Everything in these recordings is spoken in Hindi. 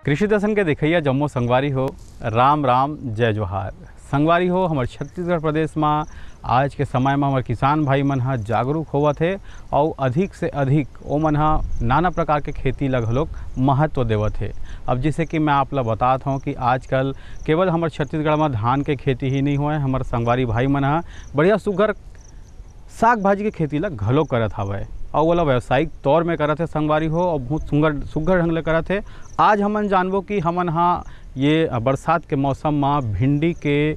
कृषि दर्शन के देखिए जम्मो संगवारी हो, राम राम जय जोहार। संगवारी हो, हमारे छत्तीसगढ़ प्रदेश में आज के समय में हमारे किसान भाई मन ह जागरूक होवत है और अधिक से अधिक ओ मन ह नाना प्रकार के खेती लग लोग महत्व देवत है। अब जैसे कि मैं आप ला बताता हूँ कि आजकल केवल हमारे छत्तीसगढ़ में धान के खेती ही नहीं हुए, हमारे संगवारी भाई मन ह बढ़िया सुघर साग भाजी के खेती ला घलो करत हवे और वाला व्यावसायिक तौर में करत है संगवारी हो और बहुत सुघर ढंग ले करत है। आज हमन जानबो कि हमन हाँ ये बरसात के मौसम में भिंडी के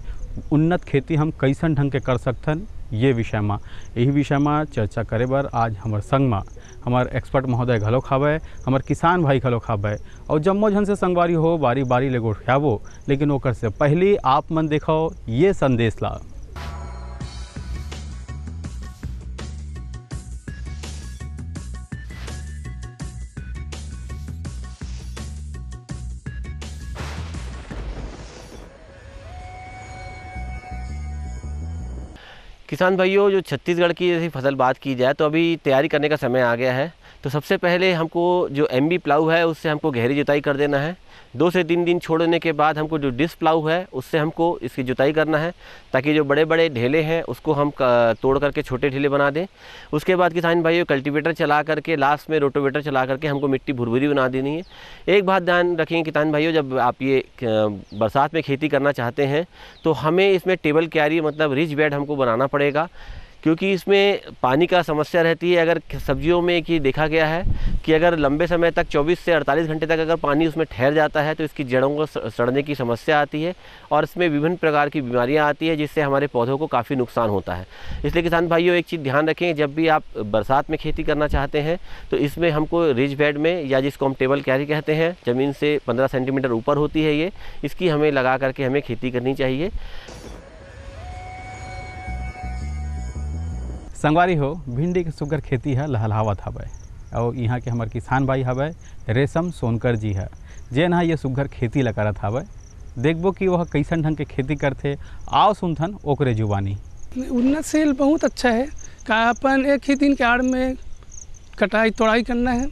उन्नत खेती हम कैसन ढंग के कर सकथन, ये विषय में यही विषय में चर्चा करे बर आज हमार संग में हमार एक्सपर्ट महोदय घलोक हवे, हमार किसान भाई घलोक हवे और जम्मो झन से संगवारी हो बारी बारी ले गोठियाबो। लेकिन ओकर से पहले आप मन देखो ये संदेश ला। किसान भाइयों, जो छत्तीसगढ़ की जैसी फसल बात की जाए तो अभी तैयारी करने का समय आ गया है। तो सबसे पहले हमको जो एमबी प्लाऊ है उससे हमको गहरी जुताई कर देना है। 2 से 3 दिन छोड़ने के बाद हमको जो डिस्क प्लाऊ है उससे हमको इसकी जुताई करना है, ताकि जो बड़े बड़े ढेले हैं उसको हम तोड़ करके छोटे ढेले बना दें। उसके बाद किसान भाइयों कल्टीवेटर चला करके लास्ट में रोटोवेटर चला करके हमको मिट्टी भुरभुरी बना देनी है। एक बात ध्यान रखेंगे किसान भाइयों, जब आप ये बरसात में खेती करना चाहते हैं तो हमें इसमें टेबल क्यारी मतलब रिच बेड हमको बनाना पड़ेगा, क्योंकि इसमें पानी का समस्या रहती है। अगर सब्जियों में कि देखा गया है कि अगर लंबे समय तक 24 से 48 घंटे तक अगर पानी उसमें ठहर जाता है तो इसकी जड़ों को सड़ने की समस्या आती है और इसमें विभिन्न प्रकार की बीमारियां आती है, जिससे हमारे पौधों को काफ़ी नुकसान होता है। इसलिए किसान भाइयों एक चीज़ ध्यान रखें, जब भी आप बरसात में खेती करना चाहते हैं तो इसमें हमको रिच बेड में, या जिसको हम टेबल क्यारी कहते हैं, ज़मीन से 15 सेंटीमीटर ऊपर होती है ये, इसकी हमें लगा करके हमें खेती करनी चाहिए। संगवारी हो, भिंडी के सुगर खेती है लहलहावत हवे और यहाँ के हमारे किसान भाई हवे रेशम सोनकर जी है, जेन ये सुगर खेती ला करत हवे। देखबो कि वह कैसन ढंग के खेती करते, आओ सुनथन ओकरे जुबानी। उन्नतशील बहुत अच्छा है का अपन एक ही दिन के आड़ में कटाई तोड़ाई करना है,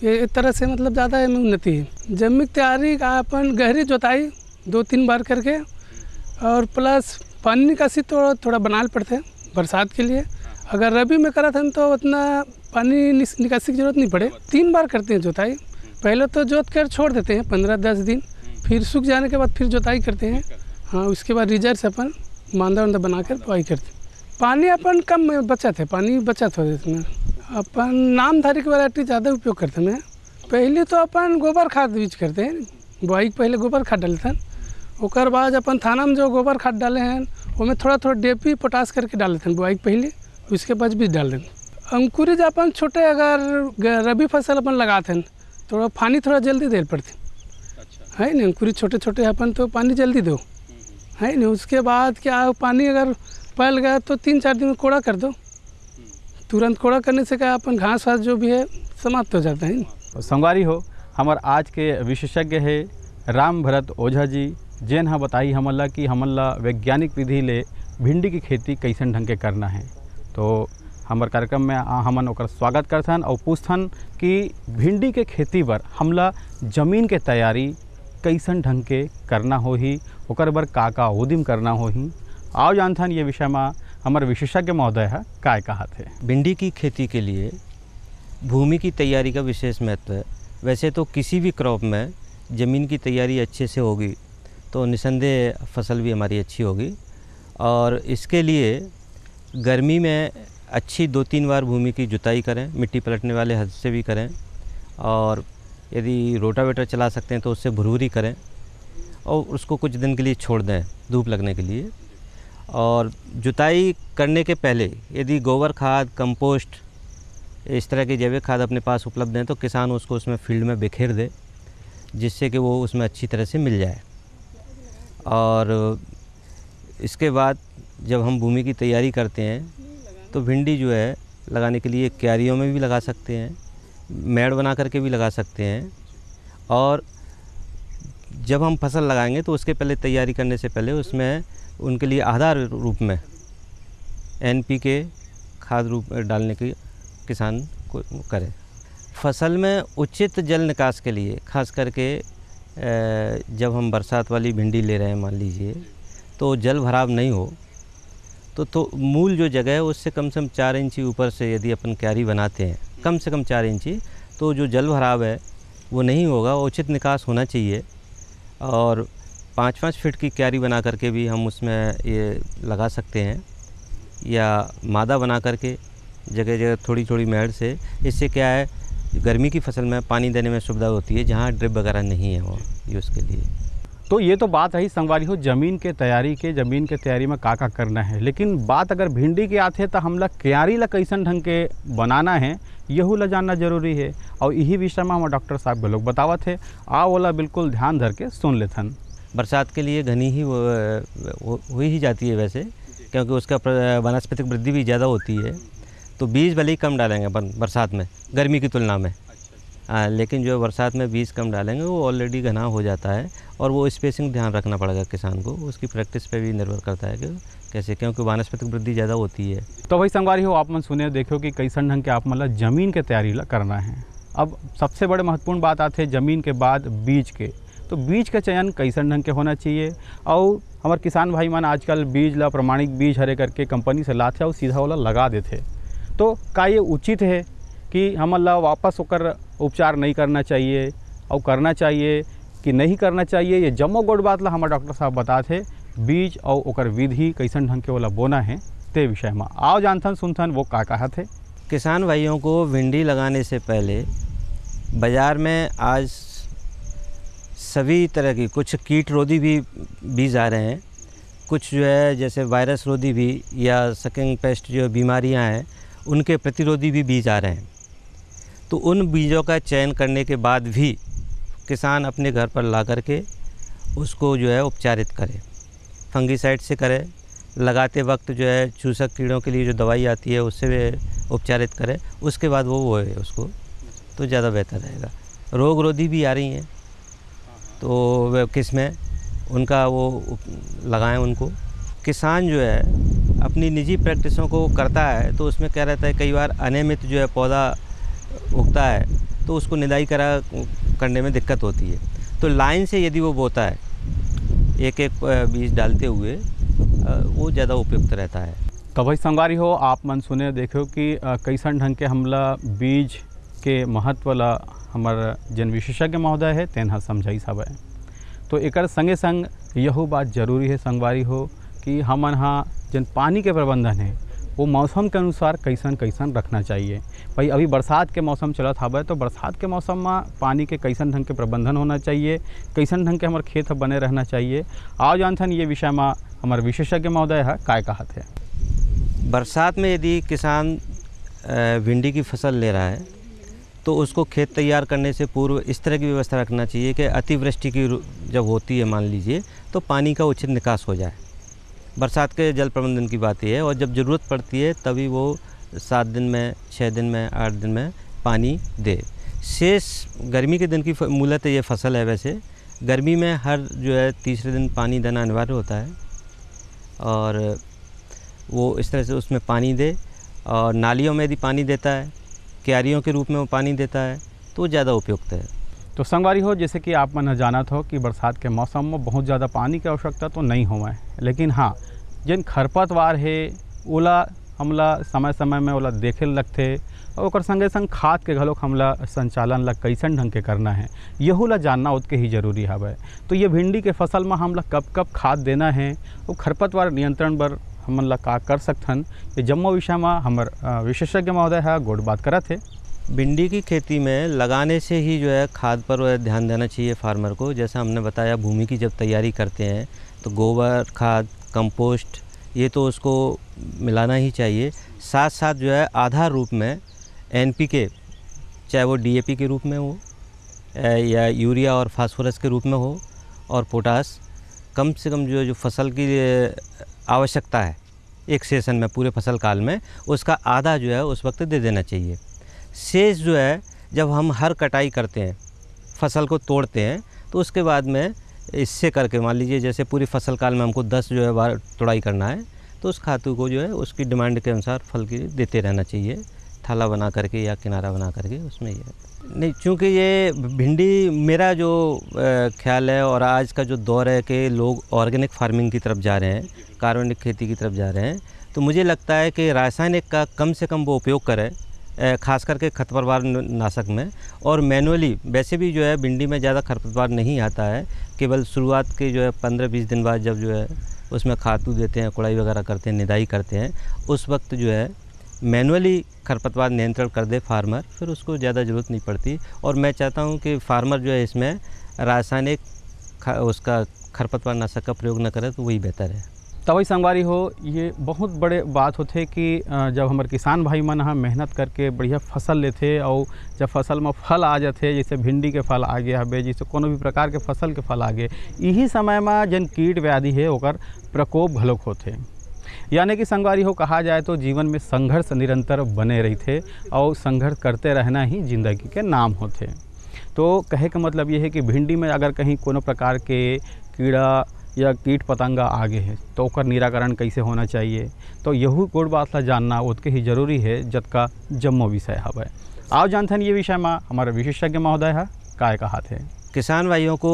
ये एक तरह से मतलब ज़्यादा में उन्नति है। जमीन तैयारी का अपन गहरी जोताई 2-3 बार करके और प्लस पानी निकासी तो थोड़ा बनाना पड़ता है बरसात के लिए। अगर रबी में करा था तो उतना पानी निकासी की ज़रूरत नहीं पड़े। 3 बार करते हैं जोताई। पहले तो जोत कर छोड़ देते हैं 15-10 दिन, फिर सूख जाने के बाद फिर जोताई करते हैं। हाँ, उसके बाद रिजर्व से अपन मांदा वांदा बना कर बुआई करते हैं। पानी अपन कम बचत है, पानी बचत हो इसमें। अपन नामधारी की वैरायटी ज़्यादा उपयोग करते हैं। पहले तो अपन गोबर खाद यूज करते हैं, बुआई के पहले गोबर खाद डालते हैं। उसके बाद अपन थाना में जो गोबर खाद डाले हैं उसमें थोड़ा थोड़ा DAP पोटास करके डाल देते हैं बुआई के पहले, उसके बाद बीज डाल दें। अंकुरित अपन छोटे अगर रबी फसल अपन लगाते हैं तो पानी थोड़ा जल्दी देर पड़ती है नहीं। अंकुरित छोटे छोटे अपन तो पानी जल्दी दो है नहीं। उसके बाद क्या पानी अगर पल गया तो 3-4 दिन में कोड़ा कर दो। तुरंत कोड़ा करने से क्या अपन घास वास जो भी है समाप्त हो जाता है। संगवारी हो, हमारे आज के विशेषज्ञ है राम भरत ओझा जी, जेन हा बताई हमन ला कि हमन ला वैज्ञानिक विधि ले भिंडी की खेती कैसन ढंग के करना है। तो हमारे कार्यक्रम में हमन ओकर स्वागत करथन और पूछथन कि भिंडी के खेती बर हमला जमीन के तैयारी कैसन ढंग के करना होही, ओकर बर का उद्यम करना होही। आओ जानथन ये विषय में हमारे विशेषज्ञ महोदय है काय कहत है। भिंडी की खेती के लिए भूमि की तैयारी का विशेष महत्व है। वैसे तो किसी भी क्रॉप में ज़मीन की तैयारी अच्छे से होगी तो निसंदेह फसल भी हमारी अच्छी होगी। और इसके लिए गर्मी में अच्छी 2-3 बार भूमि की जुताई करें, मिट्टी पलटने वाले हद से भी करें, और यदि रोटावेटर चला सकते हैं तो उससे भुरभुरी करें और उसको कुछ दिन के लिए छोड़ दें धूप लगने के लिए। और जुताई करने के पहले यदि गोबर खाद, कंपोस्ट, इस तरह की जैविक खाद अपने पास उपलब्ध हैं तो किसान उसको उसमें फील्ड में बिखेर दे, जिससे कि वो उसमें अच्छी तरह से मिल जाए। और इसके बाद जब हम भूमि की तैयारी करते हैं तो भिंडी जो है लगाने के लिए क्यारियों में भी लगा सकते हैं, मेड़ बना करके भी लगा सकते हैं। और जब हम फसल लगाएंगे तो उसके पहले तैयारी करने से पहले उसमें उनके लिए आधार रूप में NPK खाद रूप डालने की किसान को करें। फसल में उचित जल निकास के लिए खास करके जब हम बरसात वाली भिंडी ले रहे हैं मान लीजिए, तो जल भराव नहीं हो तो मूल जो जगह है उससे कम से कम 4 इंची ऊपर से यदि अपन क्यारी बनाते हैं, कम से कम 4 इंची, तो जो जल भराव है वो नहीं होगा, उचित निकास होना चाहिए। और 5-5 फीट की क्यारी बना करके भी हम उसमें ये लगा सकते हैं, या मादा बना करके जगह जगह थोड़ी थोड़ी मेड़ से। इससे क्या है, गर्मी की फसल में पानी देने में सुविधा होती है जहाँ ड्रिप वगैरह नहीं है वो यूज़ के लिए। तो ये तो बात रही संगवारी हो ज़मीन के तैयारी में का करना है। लेकिन बात अगर भिंडी के आते तो हमला क्यारी ला कैसन ढंग के बनाना है यहू ला जानना जरूरी है। और यही विषय में हमारे डॉक्टर साहब के लोग बतावत है, आ वाला बिल्कुल ध्यान धर के सुन लेथन। बरसात के लिए घनी ही हो ही जाती है वैसे, क्योंकि उसका वनस्पतिक वृद्धि भी ज़्यादा होती है, तो बीज भले ही कम डालेंगे बरसात में गर्मी की तुलना में। लेकिन जो बरसात में बीज कम डालेंगे वो ऑलरेडी घना हो जाता है, और वो स्पेसिंग ध्यान रखना पड़ेगा किसान को, उसकी प्रैक्टिस पे भी निर्भर करता है कि कैसे, क्योंकि वनस्पतिक वृद्धि ज़्यादा होती है। तो भाई संगवारी हो, आप मन सुने देखो कि कैसन ढंग के आप मतलब ज़मीन के तैयारी ला करना है। अब सबसे बड़े महत्वपूर्ण बात आते है ज़मीन के बाद बीज के। तो बीज का चयन कैसन ढंग के होना चाहिए। और हमारे किसान भाई मन आजकल बीज ला प्रमाणिक बीज हरे करके कंपनी से लाते और सीधा वाला लगा देते। तो क्या ये उचित है कि हमला वापस होकर उपचार नहीं करना चाहिए, और करना चाहिए कि नहीं करना चाहिए? ये जम्मो गोड़ बात ला हमारे डॉक्टर साहब बताते बीज और ओकर विधि कैसन ढंग के वाला बोना है ते विषय में। आओ जानथन सुनथन वो का कहा थे। किसान भाइयों को भिंडी लगाने से पहले बाज़ार में आज सभी तरह की, कुछ कीट रोधी भी बीज आ रहे हैं, कुछ जो है जैसे वायरस रोधी भी, या सकिंग पेस्ट जो बीमारियां हैं उनके प्रतिरोधी भी बीज आ रहे हैं। तो उन बीजों का चयन करने के बाद भी किसान अपने घर पर ला करके उसको जो है उपचारित करे, फंगीसाइड से करे, लगाते वक्त जो है चूसक कीड़ों के लिए जो दवाई आती है उससे उपचारित करे, उसके बाद वो है उसको, तो ज़्यादा बेहतर रहेगा। रोग रोधी भी आ रही हैं, तो वह किस्में उनका वो लगाएं उनको। किसान जो है अपनी निजी प्रैक्टिसों को करता है, तो उसमें क्या रहता है, कई बार अनियमित जो है पौधा उगता है तो उसको निदाई करने में दिक्कत होती है। तो लाइन से यदि वो बोता है एक एक बीज डालते हुए, वो ज़्यादा उपयुक्त रहता है। तो भाई संगवारी हो, आप मन सुने देखो कि कैसन ढंग के हमला बीज के महत्व ला हमार जन विशेषज्ञ महोदय है तेन समझाई सब है। तो एकर संगे संग यहू बात जरूरी है संगवारी हो कि हमन हाँ जन पानी के प्रबंधन है वो मौसम के अनुसार कैसन कैसन रखना चाहिए। भाई अभी बरसात के मौसम चलत हवे, तो बरसात के मौसम में पानी के कैसन ढंग के प्रबंधन होना चाहिए, कैसन ढंग के हमारे खेत बने रहना चाहिए। आओ जानथन ये विषय में हमारे विशेषज्ञ महोदय है काय कहत है। बरसात में यदि किसान भिंडी की फसल ले रहा है तो उसको खेत तैयार करने से पूर्व इस तरह की व्यवस्था रखना चाहिए कि अतिवृष्टि की जब होती है मान लीजिए, तो पानी का उचित निकास हो जाए। बरसात के जल प्रबंधन की बात यह है, और जब ज़रूरत पड़ती है तभी वो 7 दिन में, 6 दिन में, 8 दिन में पानी दे। शेष गर्मी के दिन की मूलतः ये फसल है। वैसे गर्मी में हर जो है तीसरे दिन पानी देना अनिवार्य होता है, और वो इस तरह से उसमें पानी दे। और नालियों में यदि पानी देता है, क्यारियों के रूप में वो पानी देता है, तो ज़्यादा उपयुक्त है। तो संगवारी हो, जैसे कि आप मन जाना हो कि बरसात के मौसम में बहुत ज़्यादा पानी की आवश्यकता तो नहीं होवे, लेकिन हाँ जिन खरपतवार है ओला हमला समय समय में ओला देखे लगते, और संगे संग खाद के घलोक हमला संचालन ला कैसन ढंग के करना है यहू ला जानना उतके ही जरूरी हवे। तो ये भिंडी के फसल में हमला कब कब खाद देना है, और खरपतवार नियंत्रण बर हमन ला का कर सकथन, ये जम्मो विषय में हमार विशेषज्ञ महोदय है गोड़ बात करत है। भिंडी की खेती में लगाने से ही जो है खाद पर ध्यान देना चाहिए फार्मर को। जैसा हमने बताया, भूमि की जब तैयारी करते हैं तो गोबर खाद, कंपोस्ट, ये तो उसको मिलाना ही चाहिए। साथ साथ जो है आधार रूप में NPK, चाहे वो DAP के रूप में हो या यूरिया और फास्फोरस के रूप में हो, और पोटास, कम से कम जो फसल की आवश्यकता है एक सेशन में, पूरे फसल काल में, उसका आधा जो है उस वक्त दे देना चाहिए। शेष जो है जब हम हर कटाई करते हैं, फसल को तोड़ते हैं, तो उसके बाद में इससे करके मान लीजिए जैसे पूरी फसल काल में हमको 10 जो है बार तोड़ाई करना है, तो उस खातू को जो है उसकी डिमांड के अनुसार फल की देते रहना चाहिए, थाला बना करके या किनारा बना करके उसमें ये नहीं, चूँकि ये भिंडी मेरा जो ख्याल है और आज का जो दौर है कि लोग ऑर्गेनिक फार्मिंग की तरफ जा रहे हैं, कार्बनिक खेती की तरफ जा रहे हैं, तो मुझे लगता है कि रासायनिक का कम से कम वो उपयोग करें, खास करके खरपतवार नाशक में। और मैनुअली वैसे भी जो है भिंडी में ज़्यादा खरपतवार नहीं आता है, केवल शुरुआत के जो है 15-20 दिन बाद जब जो है उसमें खातू देते हैं, कुड़ाई वगैरह करते हैं, निदाई करते हैं, उस वक्त जो है मैनुअली खरपतवार नियंत्रण कर दे फार्मर, फिर उसको ज़्यादा ज़रूरत नहीं पड़ती। और मैं चाहता हूँ कि फार्मर जो है इसमें रासायनिक उसका खरपतवार नाशक का प्रयोग न करे तो वही बेहतर है। तभी संगवारी हो, ये बहुत बड़े बात होते कि जब हमारे किसान भाई मन ह मेहनत करके बढ़िया फसल लेते और जब फसल में फल आ जाते, जैसे भिंडी के फल आ गया हबे, जैसे कोनो भी प्रकार के फसल के फल आ गए, यही समय में जन कीट व्याधि है ओकर प्रकोप घलोक होते। यानी कि संगवारी हो कहा जाए तो जीवन में संघर्ष निरंतर बने रही थे और संघर्ष करते रहना ही जिंदगी के नाम होते। तो कहे का मतलब ये है कि भिंडी में अगर कहीं कोनो प्रकार के कीड़ा या कीट पतंगा आगे है तो ओकर निराकरण कैसे होना चाहिए, तो यहू कोड बात ला जानना उतके ही जरूरी है जतका जम्मो विषय हवे। आओ जानथन ये विषय में हमारे विशेषज्ञ महोदय है काय कहा थे। किसान भाइयों को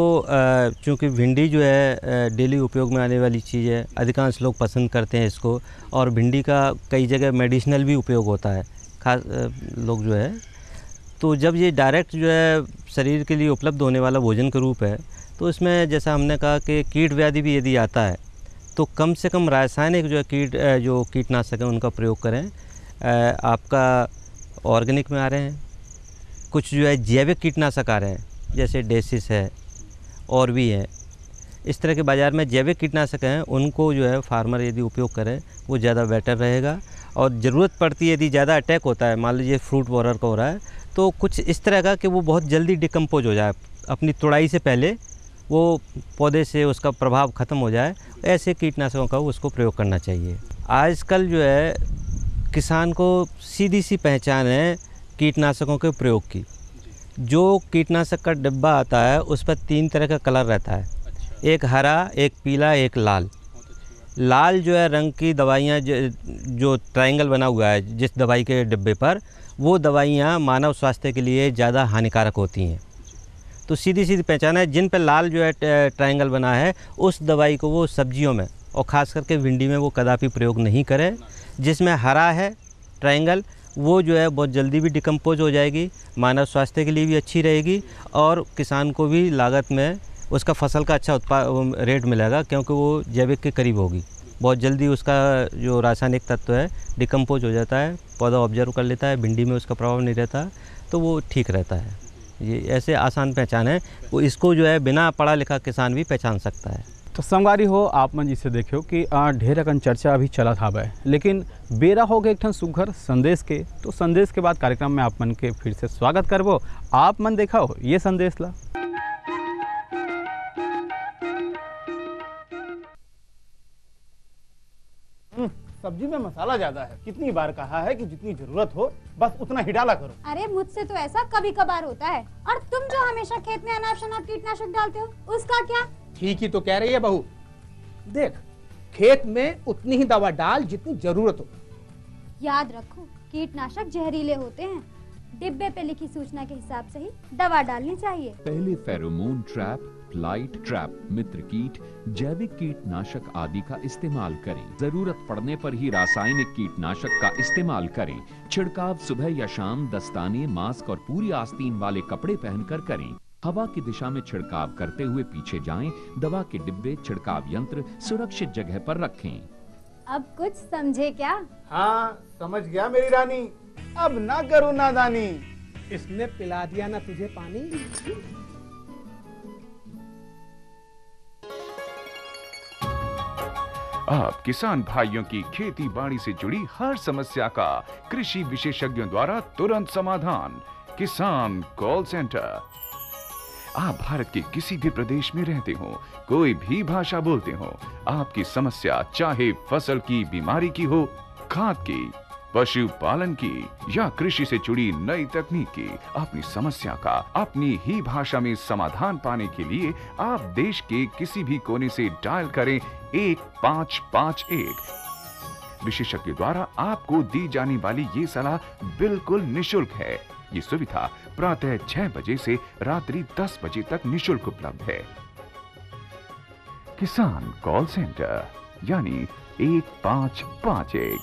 चूँकि भिंडी जो है डेली उपयोग में आने वाली चीज़ है, अधिकांश लोग पसंद करते हैं इसको, और भिंडी का कई जगह मेडिसिनल भी उपयोग होता है, खास लोग जो है। तो जब ये डायरेक्ट जो है शरीर के लिए उपलब्ध होने वाला भोजन के रूप है, तो इसमें जैसा हमने कहा कि कीट व्याधि भी यदि आता है तो कम से कम रासायनिक जो है कीटनाशक है उनका प्रयोग करें। आपका ऑर्गेनिक में आ रहे हैं, कुछ जो है जैविक कीटनाशक आ रहे हैं, जैसे डेसिस है और भी है, इस तरह के बाज़ार में जैविक कीटनाशक हैं, उनको जो है फार्मर यदि उपयोग करें वो ज़्यादा बेटर रहेगा। और ज़रूरत पड़ती है यदि ज़्यादा अटैक होता है, मान लीजिए फ्रूट बोरर का हो रहा है, तो कुछ इस तरह का कि वो बहुत जल्दी डिकम्पोज हो जाए, अपनी तुड़ाई से पहले वो पौधे से उसका प्रभाव ख़त्म हो जाए, ऐसे कीटनाशकों का उसको प्रयोग करना चाहिए। आजकल जो है किसान को सीधी सी पहचान है कीटनाशकों के प्रयोग की। जो कीटनाशक का डिब्बा आता है उस पर 3 तरह का कलर रहता है, एक हरा, एक पीला, एक लाल। लाल जो है रंग की दवाइयाँ जो ट्रायंगल बना हुआ है जिस दवाई के डिब्बे पर, वो दवाइयाँ मानव स्वास्थ्य के लिए ज़्यादा हानिकारक होती हैं। तो सीधी सीधी पहचान है, जिन पर लाल जो है ट्रायंगल बना है उस दवाई को वो सब्जियों में और ख़ास करके भिंडी में वो कदापि प्रयोग नहीं करें। जिसमें हरा है ट्रायंगल, वो जो है बहुत जल्दी भी डिकम्पोज हो जाएगी, मानव स्वास्थ्य के लिए भी अच्छी रहेगी और किसान को भी लागत में उसका फसल का अच्छा रेट मिलेगा, क्योंकि वो जैविक के करीब होगी। बहुत जल्दी उसका जो रासायनिक तत्व है डिकम्पोज हो जाता है, पौधा ऑब्जर्व कर लेता है, भिंडी में उसका प्रभाव नहीं रहता, तो वो ठीक रहता है। ये ऐसे आसान पहचान है, वो इसको जो है बिना पढ़ा लिखा किसान भी पहचान सकता है। तो संगवारी हो, आप मन जिसे देखो कि ढेर अकन चर्चा अभी चलत हवे, लेकिन बेरा हो गए एक ठन सुघर संदेश के। तो संदेश के बाद कार्यक्रम में आप मन के फिर से स्वागत करबो। आप मन देखा हो ये संदेश ला। सब्जी में मसाला ज्यादा है, कितनी बार कहा है कि जितनी जरूरत हो बस उतना ही डाला करो। अरे मुझसे तो ऐसा कभी कभार होता है, और तुम जो हमेशा खेत में अनाप शनाप कीटनाशक डालते हो उसका क्या? ठीक ही तो कह रही है बहू। देख, खेत में उतनी ही दवा डाल जितनी जरूरत हो। याद रखो, कीटनाशक जहरीले होते हैं, डिब्बे पे लिखी सूचना के हिसाब से ही दवा डालनी चाहिए। पहले फेरोमोन ट्रैप, फ्लाइट ट्रैप, मित्र कीट, जैविक कीटनाशक आदि का इस्तेमाल करें। जरूरत पड़ने पर ही रासायनिक कीटनाशक का इस्तेमाल करें। छिड़काव सुबह या शाम दस्ताने, मास्क और पूरी आस्तीन वाले कपड़े पहनकर करें। हवा की दिशा में छिड़काव करते हुए पीछे जाएं। दवा के डिब्बे, छिड़काव यंत्र सुरक्षित जगह पर रखें। अब कुछ समझे क्या? हाँ, समझ गया मेरी रानी। अब ना करो नादानी। इसने पिला दिया ना तुझे पानी। आप किसान भाइयों की खेती बाड़ी से जुड़ी हर समस्या का कृषि विशेषज्ञों द्वारा तुरंत समाधान। किसान कॉल सेंटर। आप भारत के किसी भी प्रदेश में रहते हो, कोई भी भाषा बोलते हो, आपकी समस्या चाहे फसल की बीमारी की हो, खाद की, पशुपालन की या कृषि से जुड़ी नई तकनीक की, अपनी समस्या का अपनी ही भाषा में समाधान पाने के लिए आप देश के किसी भी कोने से डायल करें 1551। विशेषज्ञ द्वारा आपको दी जाने वाली ये सलाह बिल्कुल निशुल्क है। ये सुविधा प्रातः 6 बजे से रात्रि 10 बजे तक निशुल्क उपलब्ध है। किसान कॉल सेंटर यानी 1551।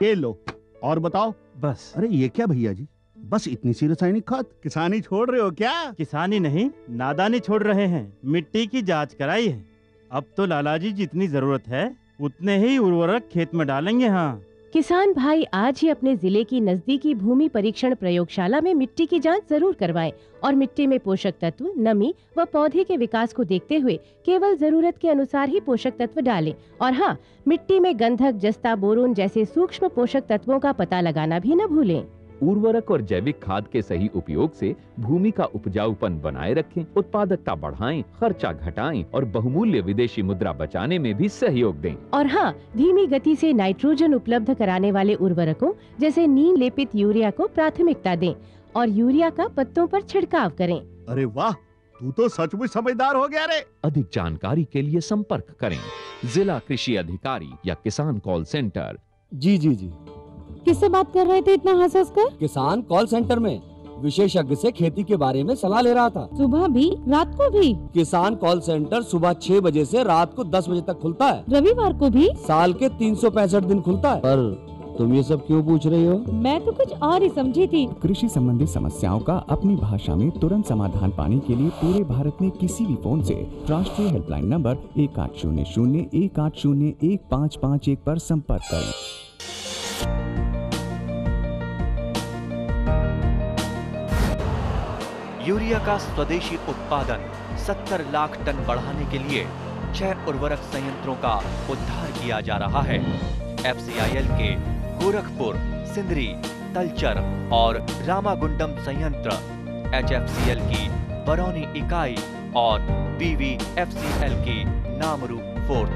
ये लो और बताओ। बस। अरे ये क्या भैया जी, बस इतनी सी रासायनिक खाद? किसानी छोड़ रहे हो क्या? किसानी नहीं, नादानी छोड़ रहे हैं। मिट्टी की जांच कराई है। अब तो लालाजी जितनी जरूरत है उतने ही उर्वरक खेत में डालेंगे। हाँ, किसान भाई आज ही अपने जिले की नजदीकी भूमि परीक्षण प्रयोगशाला में मिट्टी की जांच जरूर करवाएं और मिट्टी में पोषक तत्व, नमी व पौधे के विकास को देखते हुए केवल जरूरत के अनुसार ही पोषक तत्व डालें। और हाँ, मिट्टी में गंधक, जस्ता, बोरोन जैसे सूक्ष्म पोषक तत्वों का पता लगाना भी न भूलें। उर्वरक और जैविक खाद के सही उपयोग से भूमि का उपजाऊपन बनाए रखें, उत्पादकता बढ़ाएं, खर्चा घटाएं और बहुमूल्य विदेशी मुद्रा बचाने में भी सहयोग दें। और हाँ, धीमी गति से नाइट्रोजन उपलब्ध कराने वाले उर्वरकों जैसे नीम लेपित यूरिया को प्राथमिकता दें और यूरिया का पत्तों पर छिड़काव करें। अरे वाह, तू तो सचमुच समझदार हो गया रे। अधिक जानकारी के लिए संपर्क करें जिला कृषि अधिकारी या किसान कॉल सेंटर। जी जी जी। किससे बात कर रहे थे इतना हंस हंस कर? किसान कॉल सेंटर में विशेषज्ञ से खेती के बारे में सलाह ले रहा था। सुबह भी रात को भी? किसान कॉल सेंटर सुबह 6 बजे से रात को 10 बजे तक खुलता है। रविवार को भी? साल के 365 दिन खुलता है। पर तुम ये सब क्यों पूछ रही हो? मैं तो कुछ और ही समझी थी। कृषि संबंधी समस्याओं का अपनी भाषा में तुरंत समाधान पाने के लिए पूरे भारत में किसी भी फोन से राष्ट्रीय हेल्पलाइन नंबर 1800-180-1551 पर संपर्क करें। यूरिया का स्वदेशी उत्पादन 70 लाख टन बढ़ाने के लिए 6 उर्वरक संयंत्रों का उद्धार किया जा रहा है। FCIL के गोरखपुर, सिंदरी, तलचर और रामागुंडम संयंत्र, HFCL की बरौनी इकाई और BVFCL की नामरू फोर्थ।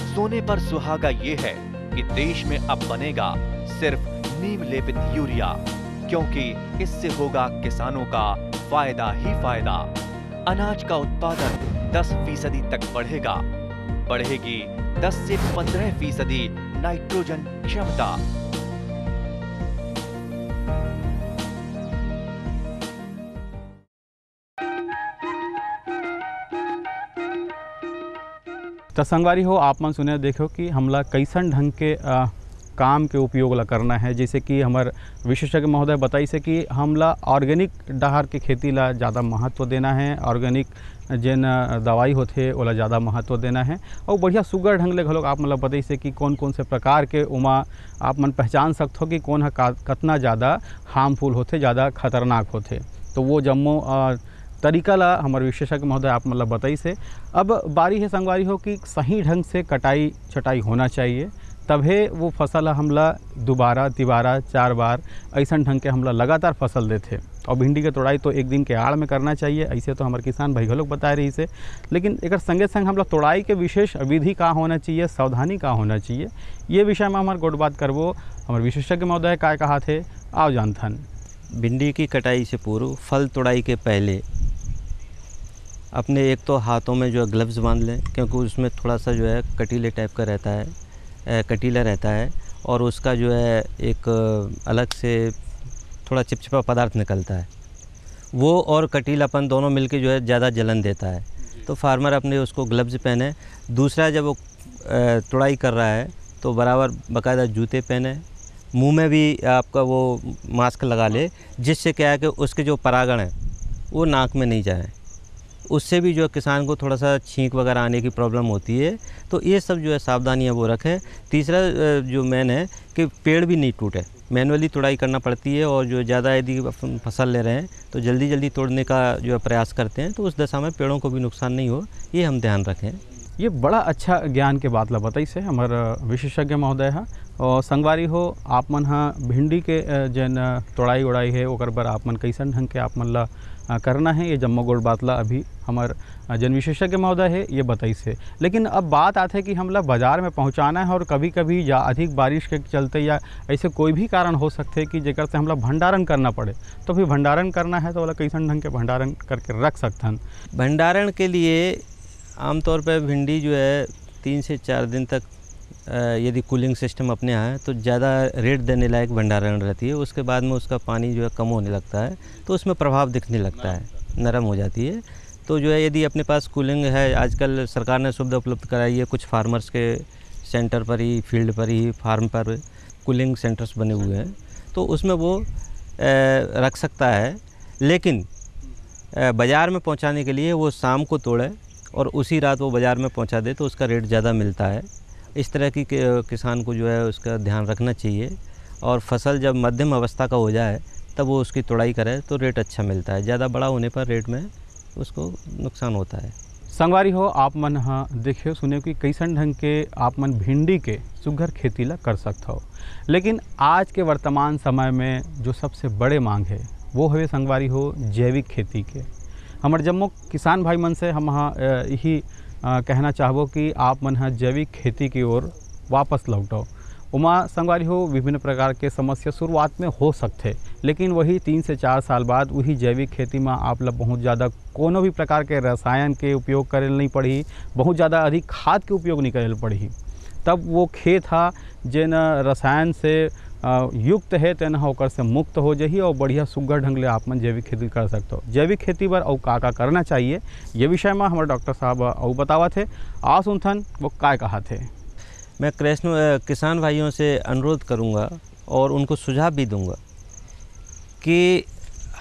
सोने पर सुहागा ये है कि देश में अब बनेगा सिर्फ नीम लेपित यूरिया, क्योंकि इससे होगा किसानों का फायदा ही फायदा। अनाज का उत्पादन 10% तक बढ़ेगा। बढ़ेगी 10 से 15% नाइट्रोजन क्षमता। तो संगवारी हो, आप मन सुने देखो कि हमला कैसन ढंग के काम के उपयोग ला करना है। जैसे कि हमार विशेषज्ञ महोदय बताई से कि हमला ऑर्गेनिक डहर के खेती ला ज़्यादा महत्व देना है, ऑर्गेनिक जेन दवाई होते ओला ज़्यादा महत्व देना है और बढ़िया सुगर ढंग ले घलोक आप मतलब बताई से कि कौन कौन से प्रकार के उमा आप मन पहचान सकते हो कि कौन है कितना ज़्यादा हार्मफुल होते, ज़्यादा खतरनाक होते। तो वो जम्मो तरीका ला हमारे विशेषज्ञ महोदय आप मतलब बताई से। अब बारी है संगवारी हो कि सही ढंग से कटाई छटाई होना चाहिए, तभे वो फसल हमला दोबारा तिबारा 4 बार ऐसा ढंग के हमला लगातार फसल देते। और भिंडी के तोड़ाई तो एक दिन के आड़ में करना चाहिए, ऐसे तो हमारे किसान भाई लोग बता रही से। लेकिन एक संगे संग हमला तोड़ाई के विशेष विधि का होना चाहिए, सावधानी का होना चाहिए, ये विषय में हमारे गोट बात करबो। हमारे विशेषज्ञ महोदय काय कहा थे, आओ जानथन। भिंडी की कटाई से पूर्व, फल तोड़ाई के पहले अपने एक तो हाथों में जो है ग्लव्स बांध लें, क्योंकि उसमें थोड़ा सा जो है कटीले टाइप का रहता है, कटीला रहता है और उसका जो है एक अलग से थोड़ा चिपचिपा पदार्थ निकलता है। वो और कटीलापन दोनों मिलके जो है ज़्यादा जलन देता है। तो फार्मर अपने उसको ग्लव्स पहने। दूसरा, जब वो तोड़ाई कर रहा है तो बराबर बाकायदा जूते पहने, मुंह में भी आपका वो मास्क लगा ले, जिससे क्या है कि उसके जो परागण है वो नाक में नहीं जाए। उससे भी जो किसान को थोड़ा सा छींक वगैरह आने की प्रॉब्लम होती है। तो ये सब जो है सावधानियाँ वो रखें। तीसरा जो मेन है कि पेड़ भी नहीं टूटे, मैनुअली तोड़ाई करना पड़ती है और जो ज़्यादा यदि फसल ले रहे हैं तो जल्दी जल्दी तोड़ने का जो है प्रयास करते हैं, तो उस दशा में पेड़ों को भी नुकसान नहीं हो, ये हम ध्यान रखें। ये बड़ा अच्छा ज्ञान के बात ला बताई से हमारा विशेषज्ञ महोदय है। और संगवारी हो, आप मन हाँ भिंडी के जन तोड़ाई उड़ाई है ओकर बर आप मन कैसन ढंग के आप मन ला करना है, ये जम्मो गोल बात ला अभी हमार जन विशेषज्ञ महोदय है ये बताई से। लेकिन अब बात आते है कि हमला बाज़ार में पहुंचाना है और कभी कभी या अधिक बारिश के चलते या ऐसे कोई भी कारण हो सकते हैं कि जेकर से हमला भंडारण करना पड़े, तो फिर भंडारण करना है तो वाला कैसन ढंग के भंडारण करके रख सकते हैं। भंडारण के लिए आमतौर पर भिंडी जो है 3 से 4 दिन तक यदि कूलिंग सिस्टम अपने यहाँ है तो ज़्यादा रेट देने लायक भंडारण रहती है। उसके बाद में उसका पानी जो है कम होने लगता है तो उसमें प्रभाव दिखने लगता है, नरम हो जाती है। तो जो है यदि अपने पास कूलिंग है, आजकल सरकार ने सुविधा उपलब्ध कराई है, कुछ फार्मर्स के सेंटर पर ही, फील्ड पर ही, फार्म पर कूलिंग सेंटर्स बने हुए हैं, तो उसमें वो रख सकता है। लेकिन बाज़ार में पहुंचाने के लिए वो शाम को तोड़े और उसी रात वो बाज़ार में पहुंचा दे तो उसका रेट ज़्यादा मिलता है। इस तरह की किसान को जो है उसका ध्यान रखना चाहिए और फसल जब मध्यम अवस्था का हो जाए तब वो उसकी तोड़ाई करे तो रेट अच्छा मिलता है। ज़्यादा बड़ा होने पर रेट में उसको नुकसान होता है। संगवारी हो आप मन हाँ देखियो सुनियो कि कैसन ढंग के आप मन भिंडी के सुघर खेती ला कर सकते हो। लेकिन आज के वर्तमान समय में जो सबसे बड़े मांग है वो है संगवारी हो जैविक खेती के। हमारे जम्मू किसान भाई मन से हम हाँ यही कहना चाहबो कि आप मन हाँ जैविक खेती की ओर वापस लौटो। उमा संगवारी हो विभिन्न प्रकार के समस्या शुरुआत में हो सकते, लेकिन वही 3 से 4 साल बाद वही जैविक खेती में आप ला बहुत ज़्यादा कोनो भी प्रकार के रसायन के उपयोग करे नहीं पड़ी, बहुत ज़्यादा अधिक खाद के उपयोग नहीं करे पड़ी। तब वो खेत हा जेन रसायन से युक्त है तेन होकर से मुक्त हो जाही और बढ़िया सुघर ढंग ले आप मन जैविक खेती कर सकते हो। जैविक खेती पर और का करना चाहिए ये विषय में हमारे डॉक्टर साहब और बतावा थे। आ सुनथन वो काय कहा थे। मैं किसान भाइयों से अनुरोध करूंगा और उनको सुझाव भी दूंगा कि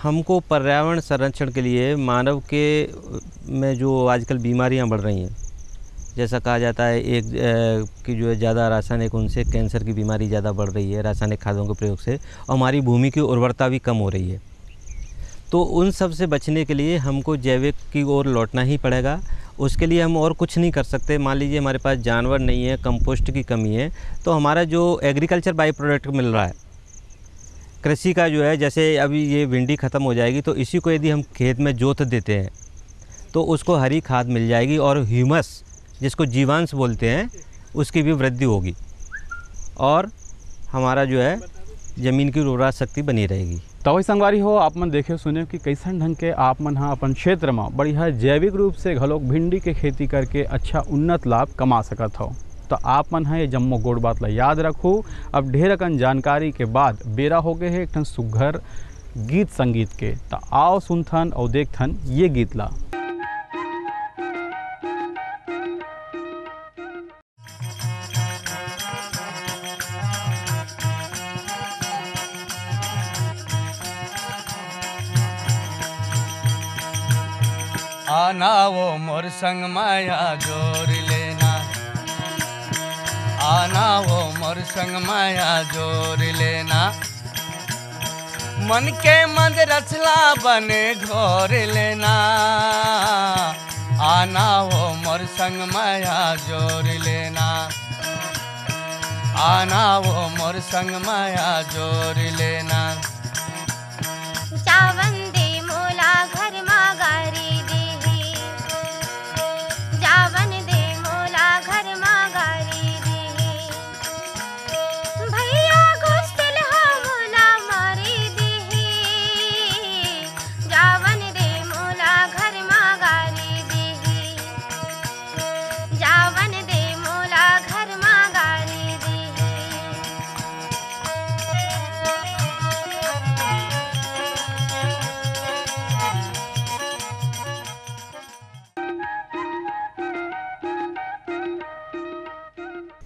हमको पर्यावरण संरक्षण के लिए मानव के में जो आजकल बीमारियां बढ़ रही हैं, जैसा कहा जाता है एक कि जो है ज़्यादा रासायनिक, उनसे कैंसर की बीमारी ज़्यादा बढ़ रही है रासायनिक खादों के प्रयोग से, और हमारी भूमि की उर्वरता भी कम हो रही है। तो उन सब से बचने के लिए हमको जैविक की ओर लौटना ही पड़ेगा। उसके लिए हम और कुछ नहीं कर सकते। मान लीजिए हमारे पास जानवर नहीं है, कंपोस्ट की कमी है, तो हमारा जो एग्रीकल्चर बाई प्रोडक्ट मिल रहा है कृषि का जो है, जैसे अभी ये भिंडी ख़त्म हो जाएगी तो इसी को यदि हम खेत में जोत देते हैं तो उसको हरी खाद मिल जाएगी और ह्यूमस जिसको जीवांश बोलते हैं उसकी भी वृद्धि होगी और हमारा जो है ज़मीन की उर्वरा शक्ति बनी रहेगी। तो वही संगवारी हो आप मन देखे सुने कि कैसन ढंग के आप मन हाँ अपन क्षेत्र में बढ़िया जैविक रूप से घलोक भिंडी के खेती करके अच्छा उन्नत लाभ कमा सकत हो। तो आप मन हाँ ये जम्मो गोड़ बात ला याद रखो। अब ढेर अकन जानकारी के बाद बेरा हो गए है एक ठन सुघर गीत संगीत के। तो आओ सुनथन और देखथन ये गीत ला। आना वो मोर संग माया जोर लेना, आना वो मोर संग माया जोर लेना, मन के मंद रचला बने घोर लेना, आना वो मोर संग माया जोर लेना, आना वो मोर संग माया जोर लेना। जावन दे मोला घर मागारी देही, जावन दे मोला घर मागारी देही, भैया घुसल हमला मारी देही, जावन दे मोला घर मागारी देही, जावन दे मोला घर मागारी देही।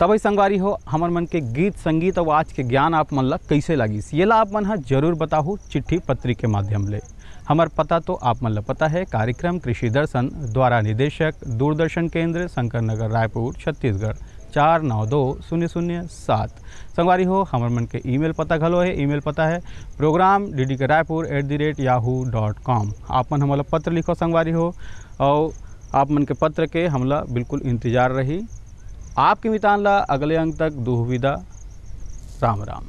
तब संगवारी हो हमर मन के गीत संगीत और आज के ज्ञान आप मन ला कैसे लगिस ये ला आप मन हाँ जरूर बताहू चिट्ठी पत्री के माध्यम ले। हमार पता तो आप मन ला पता है, कार्यक्रम कृषि दर्शन द्वारा निदेशक दूरदर्शन केंद्र शंकर नगर रायपुर छत्तीसगढ़ 492007। संगवारी हो हमर मन के ईमेल पता घलो है, ईमेल पता है program@yahoo.com। आप मन हमला पत्र लिखो संगवारी हो और आप मन के पत्र के हमला बिल्कुल इंतजार रही। आपके मितान ला अगले अंक तक दुह विदा। राम राम।